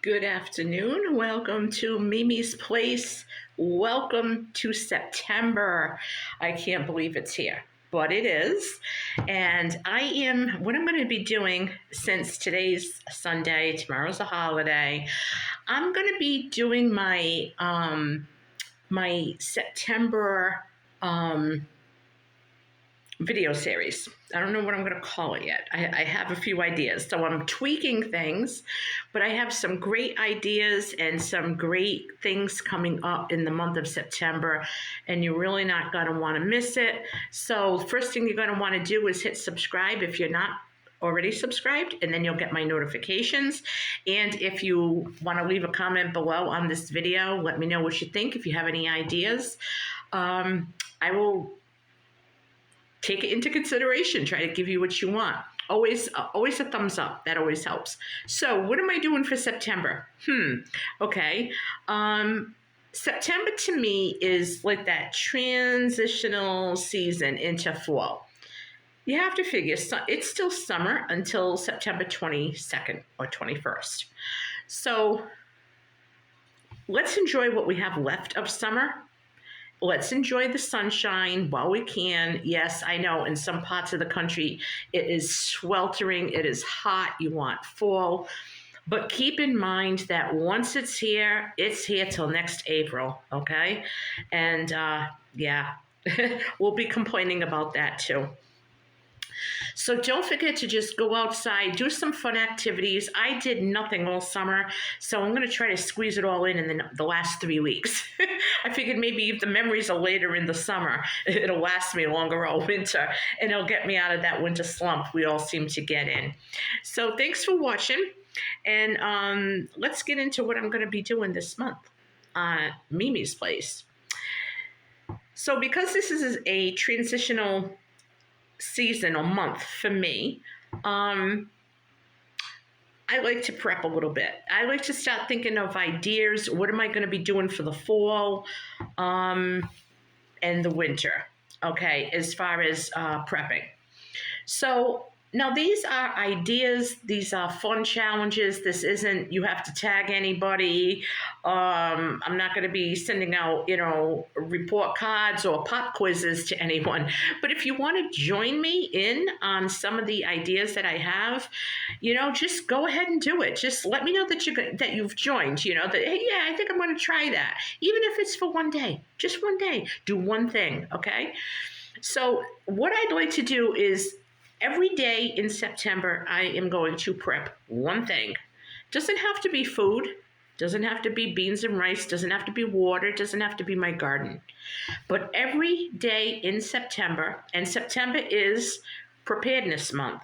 Good afternoon. Welcome to Mimi's Place. Welcome to September. I can't believe it's here, but it is. And what I'm going to be doing, since today's Sunday, tomorrow's a holiday, I'm going to be doing my September video series. I don't know what I'm going to call it yet. I have a few ideas. So I'm tweaking things, but I have some great ideas and some great things coming up in the month of September, and you're really not going to want to miss it. So first thing you're going to want to do is hit subscribe if you're not already subscribed, and then you'll get my notifications. And if you want to leave a comment below on this video, let me know what you think. If you have any ideas, I will take it into consideration, try to give you what you want. Always a thumbs up. That always helps. So what am I doing for September? Okay. September to me is like that transitional season into fall. You have to figure it's still summer until September 22nd or 21st. So let's enjoy what we have left of summer. Let's enjoy the sunshine while we can. Yes, I know in some parts of the country it is sweltering, it is hot, you want fall. But keep in mind that once it's here till next April, okay? And yeah, we'll be complaining about that too. So don't forget to just go outside, do some fun activities. I did nothing all summer, so I'm going to try to squeeze it all in the last 3 weeks. I figured maybe if the memories are later in the summer, it'll last me longer all winter, and it'll get me out of that winter slump we all seem to get in. So thanks for watching, and let's get into what I'm going to be doing this month on Mimi's Place. So because this is a transitional season or month for me, I like to prep a little bit. I like to start thinking of ideas. What am I going to be doing for the fall and the winter, okay, as far as prepping. So now these are ideas. These are fun challenges. This isn't, you have to tag anybody. I'm not going to be sending out, report cards or pop quizzes to anyone. But if you want to join me in on some of the ideas that I have, just go ahead and do it. Just let me know that you've joined, that, hey, yeah, I think I'm going to try that. Even if it's for one day, just one day, do one thing. Okay. So what I'd like to do is, every day in September, I am going to prep one thing. Doesn't have to be food, doesn't have to be beans and rice, doesn't have to be water, doesn't have to be my garden. But every day in September, and September is preparedness month.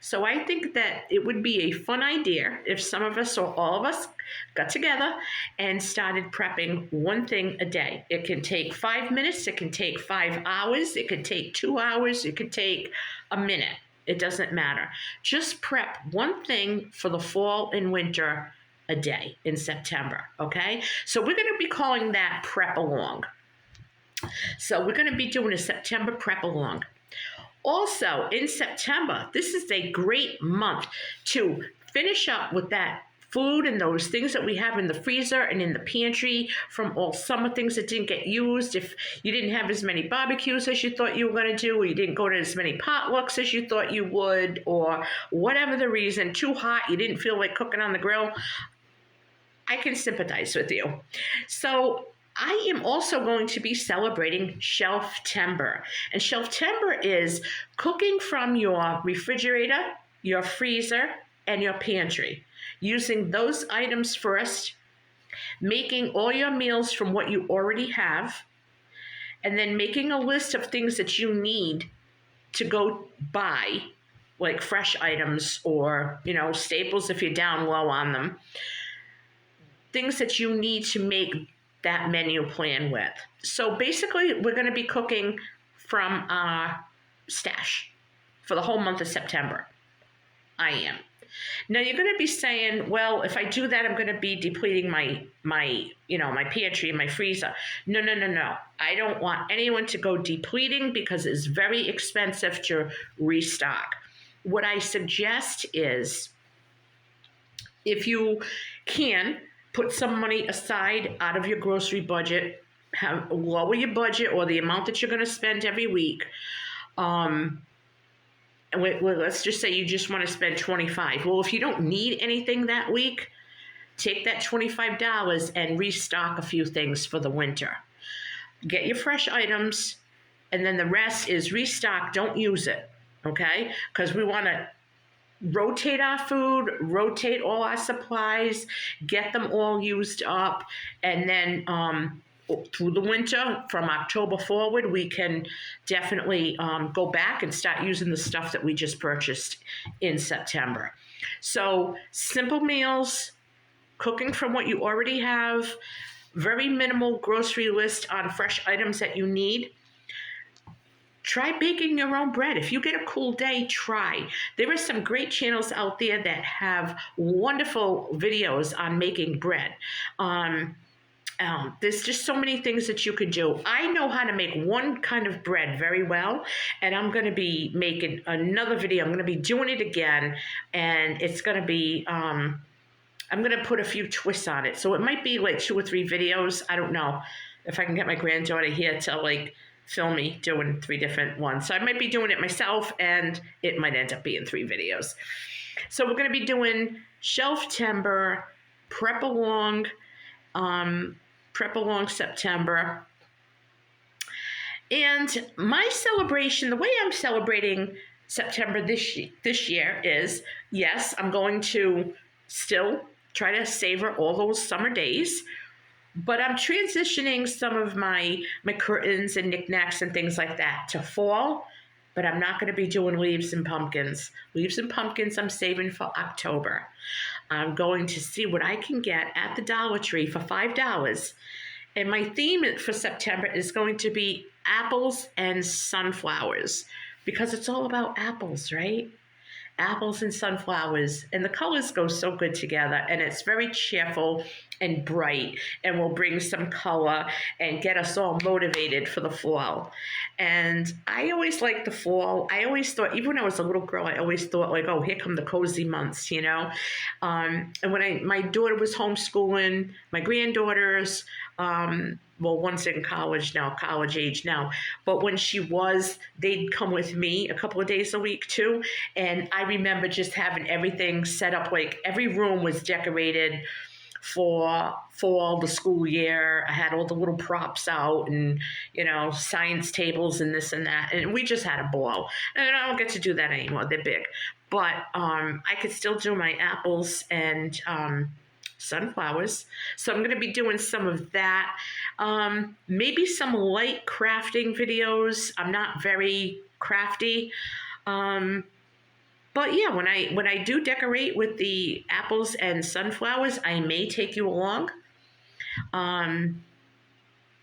So I think that it would be a fun idea if some of us or all of us got together and started prepping one thing a day. It can take 5 minutes, it can take 5 hours, it could take 2 hours, it could take a minute. It doesn't matter. Just prep one thing for the fall and winter a day in September, okay? So we're going to be calling that prep along. So we're going to be doing a September prep along. Also, in September, this is a great month to finish up with that food and those things that we have in the freezer and in the pantry from all summer, things that didn't get used. If you didn't have as many barbecues as you thought you were going to do, or you didn't go to as many potlucks as you thought you would, or whatever the reason, too hot, you didn't feel like cooking on the grill, I can sympathize with you. So I am also going to be celebrating Shelftember. And Shelftember is cooking from your refrigerator, your freezer, and your pantry. Using those items first, making all your meals from what you already have, and then making a list of things that you need to go buy, like fresh items or, staples if you're down low on them. Things that you need to make that menu plan with. So basically, we're going to be cooking from our stash for the whole month of September. I am. Now you're going to be saying, well, if I do that, I'm going to be depleting my pantry and my freezer. No. I don't want anyone to go depleting because it's very expensive to restock. What I suggest is If you can, put some money aside out of your grocery budget, lower your budget or the amount that you're going to spend every week. Um, let's just say you just want to spend 25. Well, if you don't need anything that week, take that $25 and restock a few things for the winter. Get your fresh items, and then the rest is restock. Don't use it, okay? Because we want to rotate our food, rotate all our supplies, get them all used up, and then through the winter, from October forward, we can definitely go back and start using the stuff that we just purchased in September. So simple meals, cooking from what you already have, very minimal grocery list on fresh items that you need. Try baking your own bread. If you get a cool day, try. There are some great channels out there that have wonderful videos on making bread. There's just so many things that you could do. I know how to make one kind of bread very well, and I'm going to be making another video. I'm going to be doing it again, and it's going to be, I'm going to put a few twists on it. So it might be like 2 or 3 videos. I don't know if I can get my granddaughter here to like film me doing 3 different ones. So I might be doing it myself, and it might end up being 3 videos. So we're going to be doing shelf timber, prep along September. And my celebration, the way I'm celebrating September this year is, yes, I'm going to still try to savor all those summer days, but I'm transitioning some of my curtains and knickknacks and things like that to fall, but I'm not going to be doing leaves and pumpkins. Leaves and pumpkins I'm saving for October. I'm going to see what I can get at the Dollar Tree for $5. And my theme for September is going to be apples and sunflowers, because it's all about apples, right? Apples and sunflowers, and the colors go so good together, and it's very cheerful and bright, and will bring some color and get us all motivated for the fall. And I always liked the fall. I always thought, even when I was a little girl, I always thought like, oh, here come the cozy months, you know. And when my daughter was homeschooling, my granddaughters, well, one's in college now, college age now, but when she was, they'd come with me a couple of days a week too. And I remember just having everything set up, like every room was decorated for fall, the school year. I had all the little props out and, you know, science tables and this and that. And we just had a ball. And I don't get to do that anymore. They're big. But I could still do my apples and sunflowers. So I'm going to be doing some of that. Maybe some light crafting videos. I'm not very crafty. But yeah, when I do decorate with the apples and sunflowers, I may take you along. And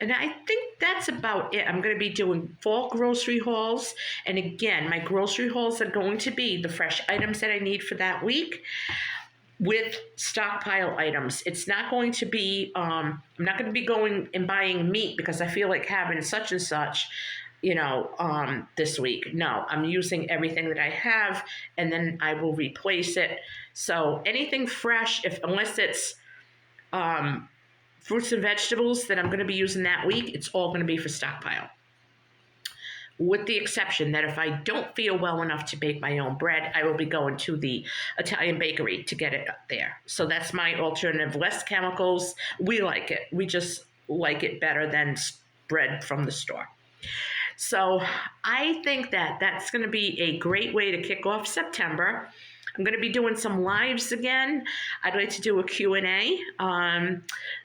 I think that's about it. I'm going to be doing fall grocery hauls. And again, my grocery hauls are going to be the fresh items that I need for that week with stockpile items. It's not going to be, I'm not going to be going and buying meat because I feel like having such and such, you know, this week. No, I'm using everything that I have, and then I will replace it. So anything fresh, unless it's fruits and vegetables that I'm going to be using that week, it's all going to be for stockpile. With the exception that if I don't feel well enough to bake my own bread, I will be going to the Italian bakery to get it up there. So that's my alternative. Less chemicals. We like it. We just like it better than bread from the store. So I think that that's going to be a great way to kick off September. I'm going to be doing some lives again. I'd like to do a Q&A.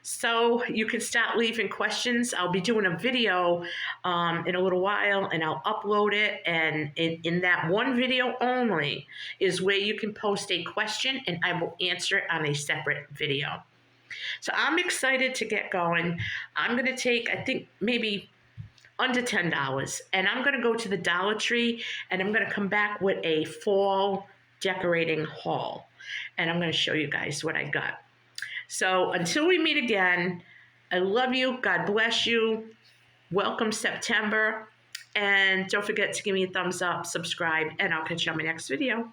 So you can start leaving questions. I'll be doing a video in a little while, and I'll upload it. And in that one video only is where you can post a question, and I will answer it on a separate video. So I'm excited to get going. I'm going to take, I think, maybe under $10, and I'm going to go to the Dollar Tree, and I'm going to come back with a fall decorating haul, and I'm going to show you guys what I got. So until we meet again, I love you. God bless you. Welcome September, and don't forget to give me a thumbs up, subscribe, and I'll catch you on my next video.